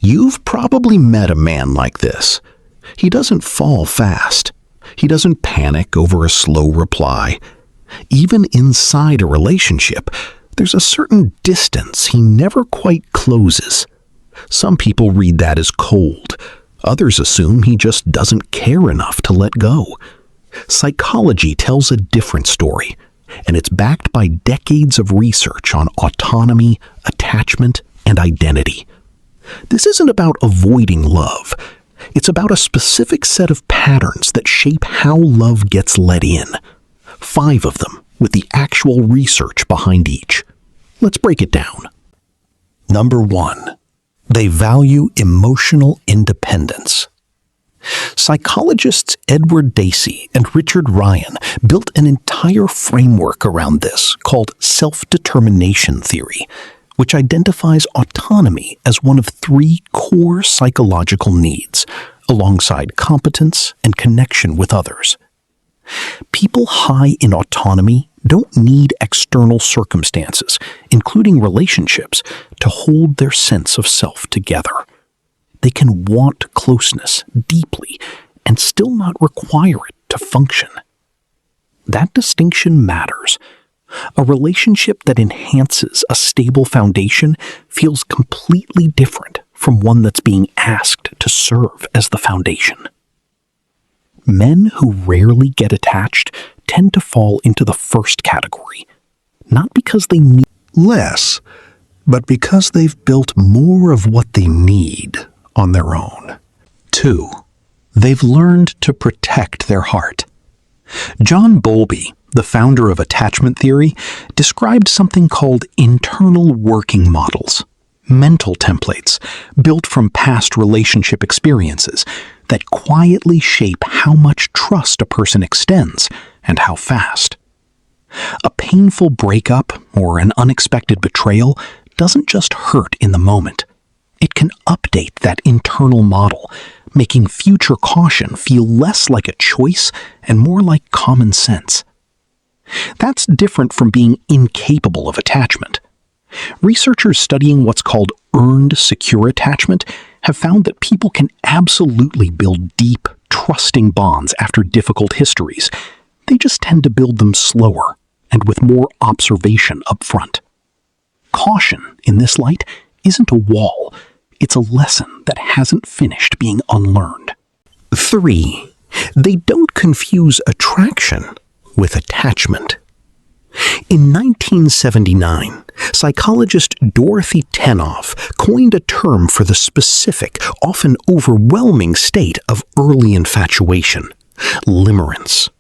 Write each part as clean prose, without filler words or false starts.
You've probably met a man like this. He doesn't fall fast. He doesn't panic over a slow reply. Even inside a relationship, there's a certain distance he never quite closes. Some people read that as cold. Others assume he just doesn't care enough to let go. Psychology tells a different story, and it's backed by decades of research on autonomy, attachment, and identity. This isn't about avoiding love. It's about a specific set of patterns that shape how love gets let in. 5 of them, with the actual research behind each. Let's break it down. Number 1. They value emotional independence. Psychologists Edward Deci and Richard Ryan built an entire framework around this called self-determination theory, which identifies autonomy as one of 3 core psychological needs, alongside competence and connection with others. People high in autonomy don't need external circumstances, including relationships, to hold their sense of self together. They can want closeness deeply and still not require it to function. That distinction matters. A relationship that enhances a stable foundation feels completely different from one that's being asked to serve as the foundation. Men who rarely get attached tend to fall into the first category, not because they need less, but because they've built more of what they need on their own. 2. They've learned to protect their heart. John Bowlby, the founder of attachment theory, described something called internal working models, mental templates built from past relationship experiences that quietly shape how much trust a person extends and how fast. A painful breakup or an unexpected betrayal doesn't just hurt in the moment. It can update that internal model, making future caution feel less like a choice and more like common sense. That's different from being incapable of attachment. Researchers studying what's called earned secure attachment have found that people can absolutely build deep, trusting bonds after difficult histories. They just tend to build them slower and with more observation up front. Caution, in this light, isn't a wall. It's a lesson that hasn't finished being unlearned. 3. They don't confuse attraction with attachment. In 1979, psychologist Dorothy Tennov coined a term for the specific, often overwhelming state of early infatuation: limerence.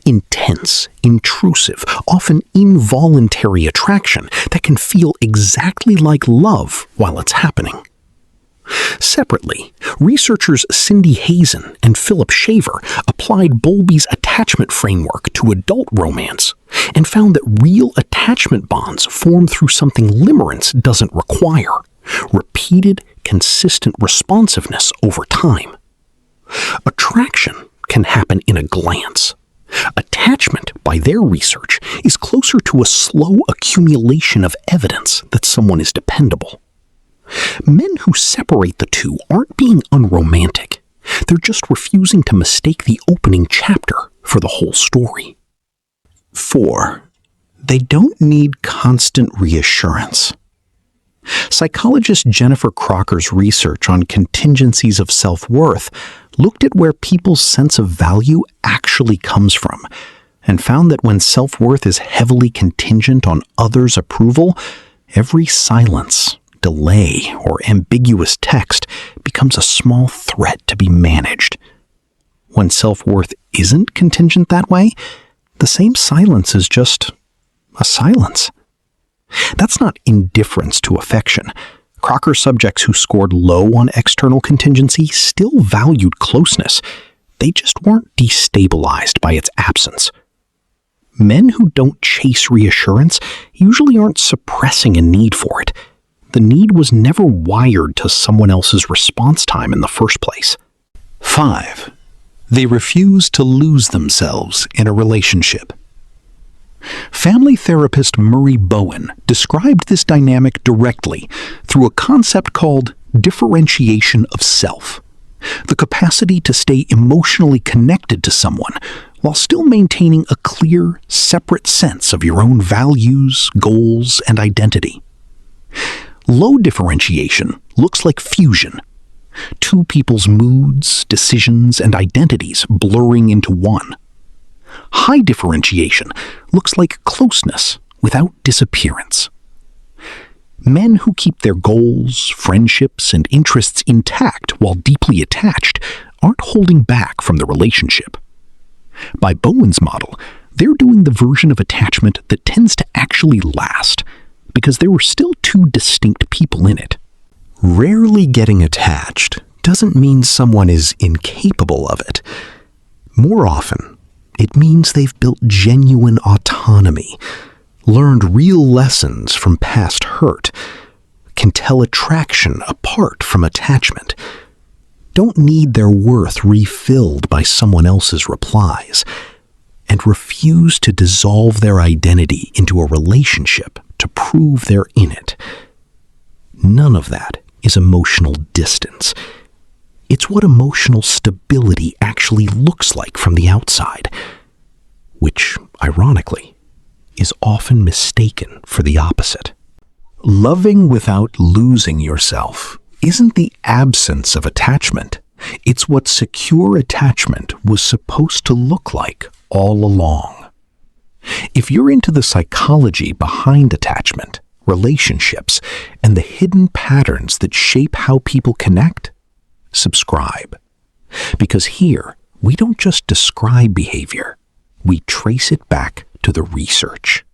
Intense, intrusive, often involuntary attraction that can feel exactly like love while it's happening. Separately, researchers Cindy Hazen and Philip Shaver applied Bowlby's attachment framework to adult romance and found that real attachment bonds form through something limerence doesn't require: repeated, consistent responsiveness over time. Attraction can happen in a glance. Attachment, by their research, is closer to a slow accumulation of evidence that someone is dependable. Men who separate the two aren't being unromantic. They're just refusing to mistake the opening chapter for the whole story. 4. They don't need constant reassurance. Psychologist Jennifer Crocker's research on contingencies of self-worth looked at where people's sense of value actually comes from, and found that when self-worth is heavily contingent on others' approval, every silence, delay, or ambiguous text becomes a small threat to be managed. When self-worth isn't contingent that way, the same silence is just a silence. That's not indifference to affection. Crocker subjects who scored low on external contingency still valued closeness. They just weren't destabilized by its absence. Men who don't chase reassurance usually aren't suppressing a need for it. The need was never wired to someone else's response time in the first place. 5. They refuse to lose themselves in a relationship. Family therapist Murray Bowen described this dynamic directly through a concept called differentiation of self, the capacity to stay emotionally connected to someone while still maintaining a clear, separate sense of your own values, goals, and identity. Low differentiation looks like fusion. Two people's moods, decisions, and identities blurring into one. High differentiation looks like closeness without disappearance. Men who keep their goals, friendships, and interests intact while deeply attached aren't holding back from the relationship. By Bowen's model, they're doing the version of attachment that tends to actually last, because there were still two distinct people in it. Rarely getting attached doesn't mean someone is incapable of it. More often, it means they've built genuine autonomy, learned real lessons from past hurt, can tell attraction apart from attachment, don't need their worth refilled by someone else's replies, and refuse to dissolve their identity into a relationship to prove they're in it. None of that is emotional distance. It's what emotional stability actually looks like from the outside, which, ironically, is often mistaken for the opposite. Loving without losing yourself isn't the absence of attachment. It's what secure attachment was supposed to look like all along. If you're into the psychology behind attachment, relationships, and the hidden patterns that shape how people connect, subscribe. Because here, we don't just describe behavior, we trace it back to the research.